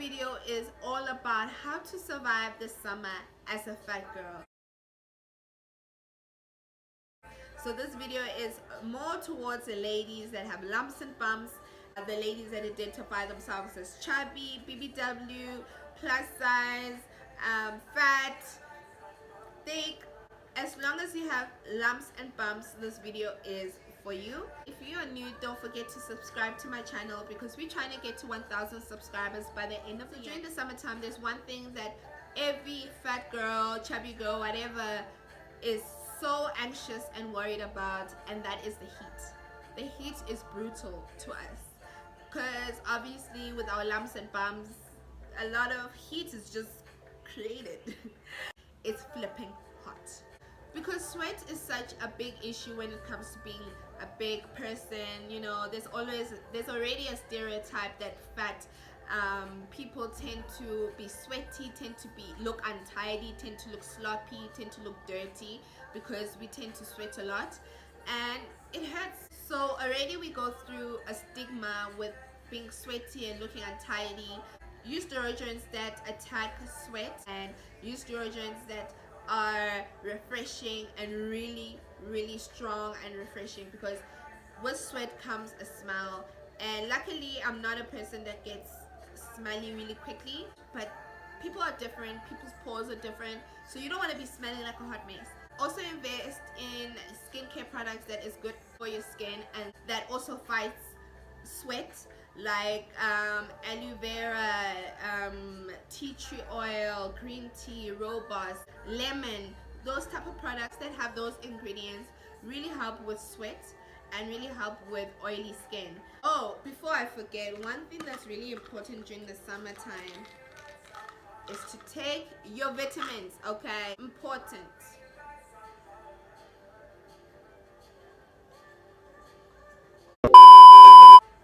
video is all about how to survive the summer as a fat girl. So this video is more towards the ladies that have lumps and bumps, the ladies that identify themselves as chubby, BBW, plus size, fat, thick. As long as you have lumps and bumps, this video is for you. If you are new, don't forget to subscribe to my channel because we're trying to get to 1,000 subscribers by the end of the year. During the summertime, there's one thing that every fat girl, chubby girl, whatever, is so anxious and worried about, and that is the heat. The heat is brutal to us because obviously with our lumps and bumps, a lot of heat is just created. It's flipping hot. Because sweat is such a big issue when it comes to being a big person, you know, there's already a stereotype that fat people tend to be sweaty, tend to look untidy, tend to look sloppy, tend to look dirty because we tend to sweat a lot and it hurts. So already we go through a stigma with being sweaty and looking untidy. Use deodorants that attack sweat and use deodorants that are refreshing and really strong and refreshing, because with sweat comes a smell, and luckily I'm not a person that gets smelly really quickly, but people are different, people's pores are different, so you don't want to be smelling like a hot mess. Also invest in skincare products that is good for your skin and that also fights sweat, like aloe vera, tea tree oil, green tea, rooibos, lemon. Those type of products that have those ingredients really help with sweat and really help with oily skin. Oh, before I forget, one thing that's really important during the summertime is to take your vitamins, okay? Important.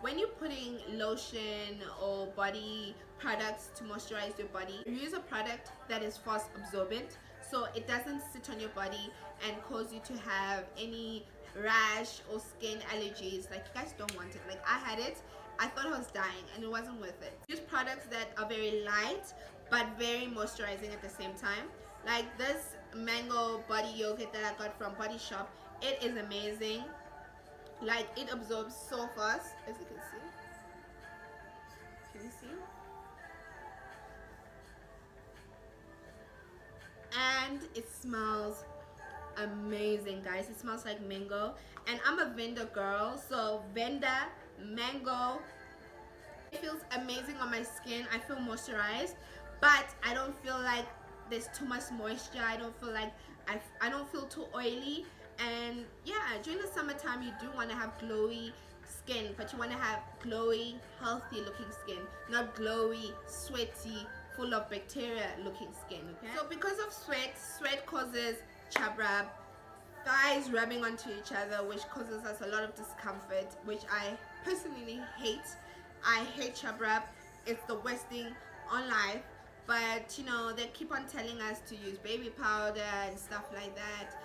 When you're putting lotion or body products to moisturize your body, use a product that is fast absorbent so it doesn't sit on your body and cause you to have any rash or skin allergies. Like, you guys don't want it. Like, I had it, I thought I was dying and it wasn't worth it. Use products that are very light but very moisturizing at the same time. Like this mango body yogurt that I got from Body Shop, it is amazing. Like, it absorbs so fast, as you can see. Can you see? And it smells amazing, guys. It smells like mango, and I'm a Venda girl, so Venda mango, it feels amazing on my skin. I feel moisturized, but I don't feel like there's too much moisture. I don't feel like I don't feel too oily. And yeah, during the summertime you do want to have glowy skin, but you want to have glowy, healthy looking skin, not glowy, sweaty, full of bacteria looking skin. Okay, so because of sweat causes chub rub, thighs rubbing onto each other, which causes us a lot of discomfort, which I personally hate. I hate chub rub. It's the worst thing on life. But you know, they keep on telling us to use baby powder and stuff like that.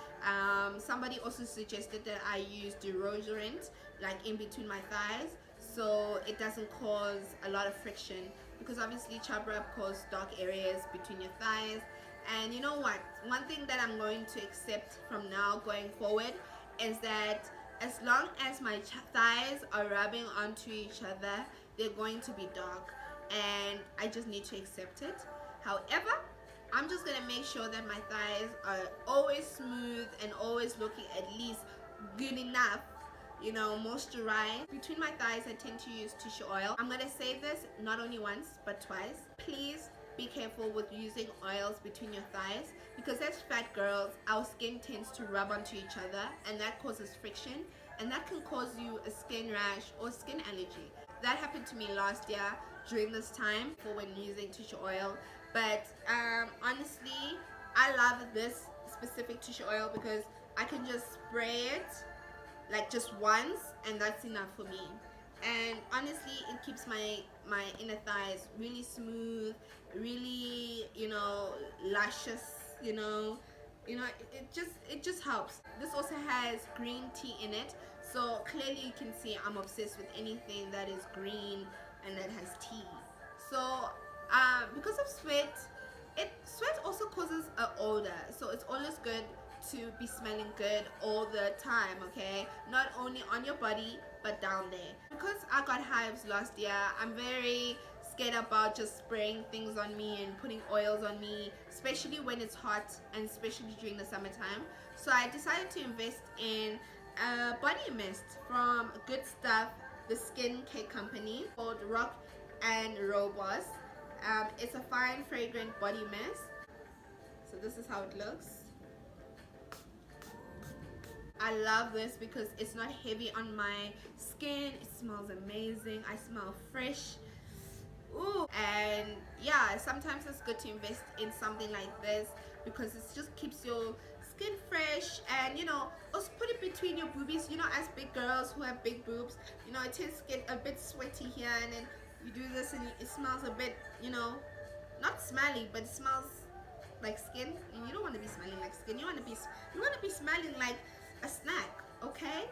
Somebody also suggested that I use deodorant like in between my thighs so it doesn't cause a lot of friction, because obviously chub rub causes dark areas between your thighs. And you know what, one thing that I'm going to accept from now going forward is that as long as my thighs are rubbing onto each other, they're going to be dark, and I just need to accept it. However, I'm just gonna make sure that my thighs are always smooth and always looking at least good enough, you know, moisturized. Between my thighs I tend to use tissue oil. I'm gonna say this not only once but twice. Please be careful with using oils between your thighs, because as fat girls our skin tends to rub onto each other and that causes friction, and that can cause you a skin rash or skin allergy. That happened to me last year during this time for when using tissue oil. But honestly, I love this specific tissue oil because I can just spray it like just once and that's enough for me. And honestly, it keeps my inner thighs really smooth, really, you know, luscious, you know, it just helps. This also has green tea in it, so clearly you can see I'm obsessed with anything that is green and that has tea. So because of sweat, sweat also causes an odor, so it's always good to be smelling good all the time, okay? Not only on your body but down there. Because I got hives last year, I'm very scared about just spraying things on me and putting oils on me, especially when it's hot and especially during the summertime. So I decided to invest in a body mist from Good Stuff, the skincare company, called Rock and Robust. It's a fine fragrant body mist. So this is how it looks. I love this because it's not heavy on my skin. It smells amazing. I smell fresh. Ooh. And yeah, sometimes it's good to invest in something like this because it just keeps your skin fresh, and you know, also put it between your boobies. You know, as big girls who have big boobs, you know, it tends to get a bit sweaty here, and then you do this and it smells a bit, you know, not smelly, but it smells like skin, and you don't want to be smelling like skin. You want to be smelling like a snack, okay?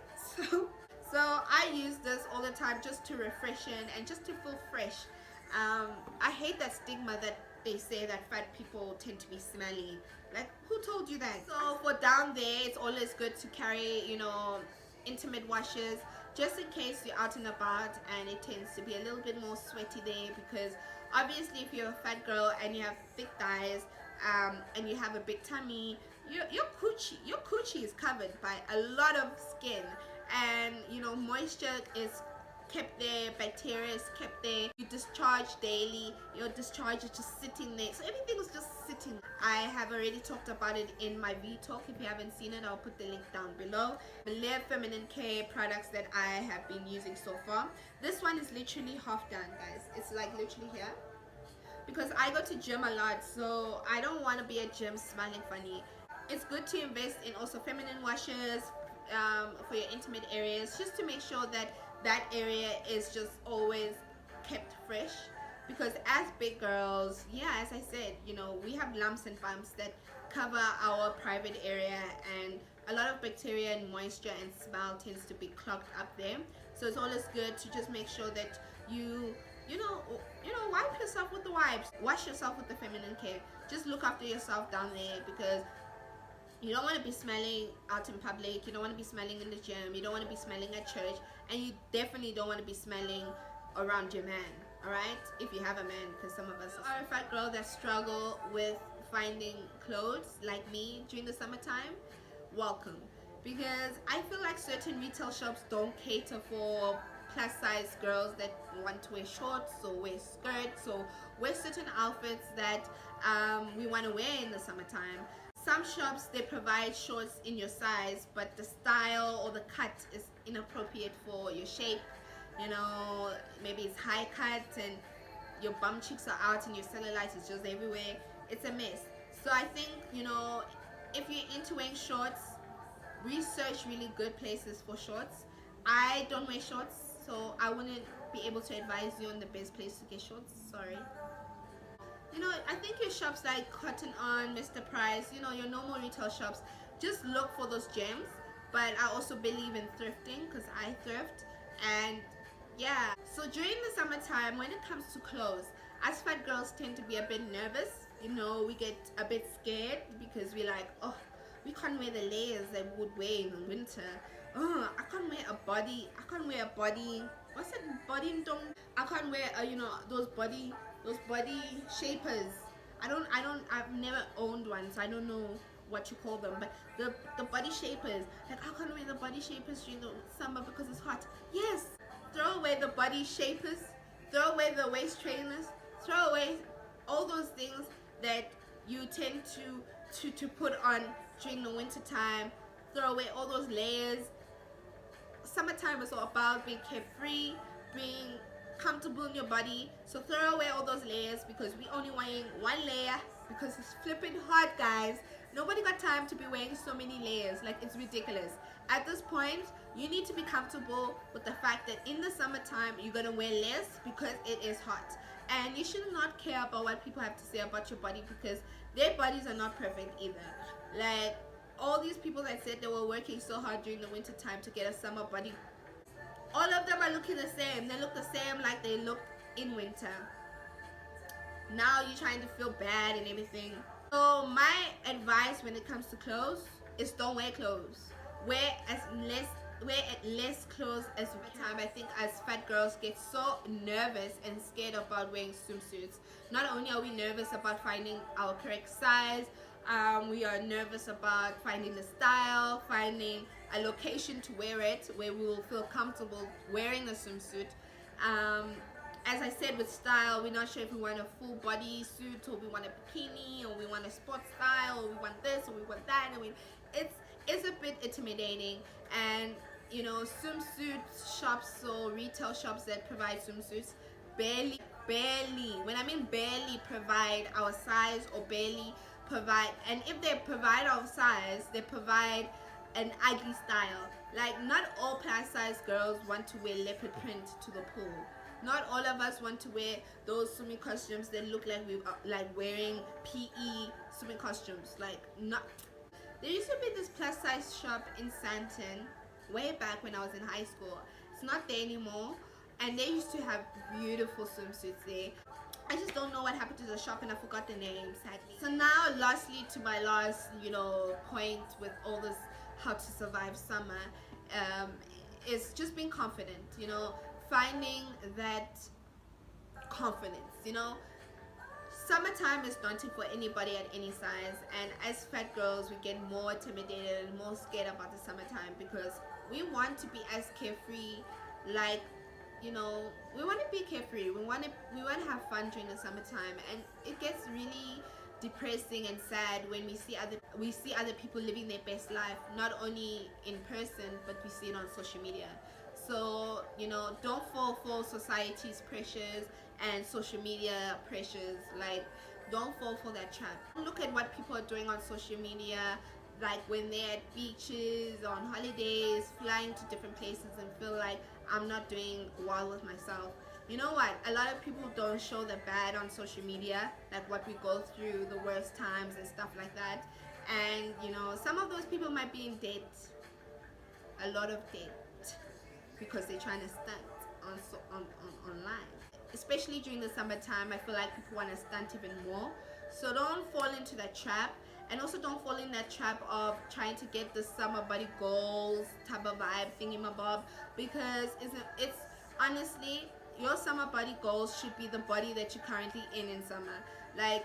So I use this all the time just to refreshen and just to feel fresh. I hate that stigma that they say that fat people tend to be smelly. Like, who told you that? So for down there, it's always good to carry, you know, intimate washes just in case you're out and about and it tends to be a little bit more sweaty there, because obviously if you're a fat girl and you have thick thighs and you have a big tummy, your coochie is covered by a lot of skin, and you know, moisture is kept there, bacteria is kept there, you discharge daily, your discharge is just sitting there, so everything is just sitting. I have already talked about it in my V-Talk. If you haven't seen it, I'll put the link down below. The Live Feminine Care products that I have been using so far. This one is literally half done, guys. It's like literally here, because I go to gym a lot, so I don't want to be at gym smelling funny. It's good to invest in also feminine washes for your intimate areas, just to make sure that that area is just always kept fresh, because as big girls, yeah, as I said, you know, we have lumps and bumps that cover our private area, and a lot of bacteria and moisture and smell tends to be clogged up there. So it's always good to just make sure that you know, wipe yourself with the wipes, wash yourself with the feminine care, just look after yourself down there, because you don't want to be smelling out in public, you don't want to be smelling in the gym, you don't want to be smelling at church, and you definitely don't want to be smelling around your man, alright? If you have a man, because some of us are a fat girl that struggle with finding clothes like me during the summertime, welcome. Because I feel like certain retail shops don't cater for plus size girls that want to wear shorts or wear skirts or wear certain outfits that we want to wear in the summertime. Some shops, they provide shorts in your size, but the style or the cut is inappropriate for your shape. You know, maybe it's high cut and your bum cheeks are out and your cellulite is just everywhere. It's a mess. So I think, you know, if you're into wearing shorts, research really good places for shorts. I don't wear shorts, so I wouldn't be able to advise you on the best place to get shorts, sorry. You know, I think your shops like Cotton On, Mr. Price, you know, your normal retail shops, just look for those gems. But I also believe in thrifting, because I thrift. And yeah, so during the summertime, when it comes to clothes, us fat girls tend to be a bit nervous. You know, we get a bit scared because we're like, oh, we can't wear the layers that we would wear in the winter. Oh, I can't wear a body, what's that, body dong? I can't wear you know, those body shapers. I've never owned one, so I don't know what you call them, but the body shapers, like, I can't wear the body shapers during the summer because it's hot. Yes, throw away the body shapers, throw away the waist trainers, throw away all those things that you tend to put on during the winter time. Throw away all those layers. Summertime is all about being carefree, being comfortable in your body. So throw away all those layers, because we only wearing one layer because it's flipping hot, guys. Nobody got time to be wearing so many layers. Like, it's ridiculous. At this point, you need to be comfortable with the fact that in the summertime you're gonna wear less because it is hot, and you should not care about what people have to say about your body, because their bodies are not perfect either. Like, all these people that said they were working so hard during the winter time to get a summer body, all of them are looking the same. They look the same like they looked in winter. now you're trying to feel bad and everything. So my advice when it comes to clothes is don't wear clothes. Wear as less clothes as you can. I think as fat girls get so nervous and scared about wearing swimsuits. Not only are we nervous about finding our correct size, we are nervous about finding the style, finding a location to wear it where we will feel comfortable wearing the swimsuit. As I said, with style, we're not sure if we want a full body suit or we want a bikini or we want a sports style or we want this or we want that. I mean, it's a bit intimidating. And you know, swimsuit shops or retail shops that provide swimsuits barely, when I mean barely, provide our size or barely provide, and if they provide our size, they provide an ugly style. Like, not all plus size girls want to wear leopard print to the pool. Not all of us want to wear those swimming costumes that look like we are like wearing PE swimming costumes. Like, not. There used to be this plus size shop in Santon way back when I was in high school. It's not there anymore, and they used to have beautiful swimsuits there. I just don't know what happened to the shop, and I forgot the name, sadly. So now, lastly, to my last, point with all this how to survive summer, is just being confident. Finding that confidence. Summertime is daunting for anybody at any size, and as fat girls, we get more intimidated and more scared about the summertime because we want to be as carefree, like, we want to be carefree. We want to have fun during the summertime, and it gets really depressing and sad when we see other people living their best life, not only in person but we see it on social media. So don't fall for society's pressures and social media pressures. Like, don't fall for that trap. Look at what people are doing on social media, like when they're at beaches, on holidays, flying to different places, and feel like I'm not doing well with myself. You know what? A lot of people don't show the bad on social media, like what we go through, the worst times and stuff like that. And some of those people might be in debt, a lot of debt, because they're trying to stunt online. Especially during the summertime, I feel like people want to stunt even more. So don't fall into that trap. And also don't fall in that trap of trying to get the summer body goals type of vibe thingamabob, because it's honestly, your summer body goals should be the body that you're currently in summer. Like,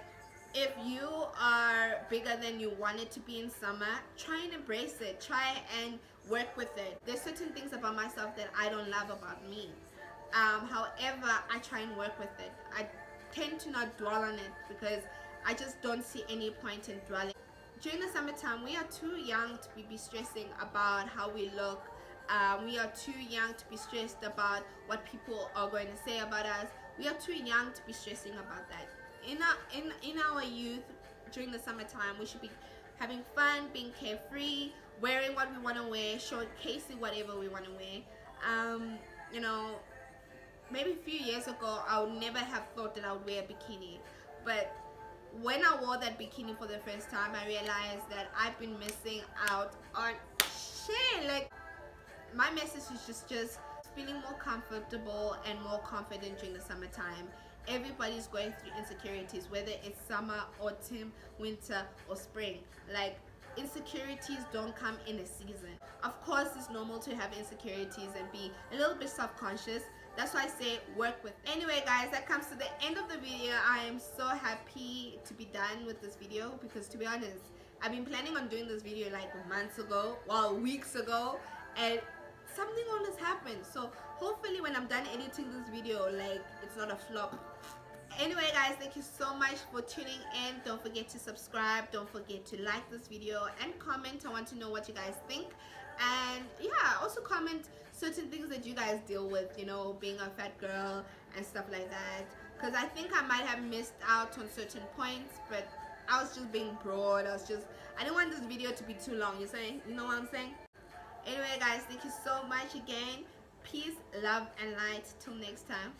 if you are bigger than you want it to be in summer, try and embrace it. Try and work with it. There's certain things about myself that I don't love about me. However, I try and work with it. I tend to not dwell on it because I just don't see any point in dwelling. During the summertime, we are too young to be stressing about how we look. We are too young to be stressed about what people are going to say about us. We are too young to be stressing about that. In our youth, during the summertime, we should be having fun, being carefree, wearing what we want to wear, showcasing whatever we want to wear. Maybe a few years ago, I would never have thought that I would wear a bikini, but when I wore that bikini for the first time, I realized that I've been missing out on shit. Like, my message is just feeling more comfortable and more confident during the summertime. Everybody's going through insecurities, whether it's summer, autumn, winter, or spring. Like, insecurities don't come in a season. Of course, it's normal to have insecurities and be a little bit self-conscious. That's why I say work with. Anyway, guys, that comes to the end of the video. I am so happy to be done with this video because, to be honest, I've been planning on doing this video like months ago, well, weeks ago, and something always happened. So hopefully when I'm done editing this video, like, it's not a flop. Anyway, guys, thank you so much for tuning in. Don't forget to subscribe. Don't forget to like this video and comment. I want to know what you guys think. And yeah, also comment certain things that you guys deal with, being a fat girl and stuff like that, because I think I might have missed out on certain points, but I was just being broad. I didn't want this video to be too long. You know what I'm saying? Anyway, guys, thank you so much again. Peace, love, and light. Till next time.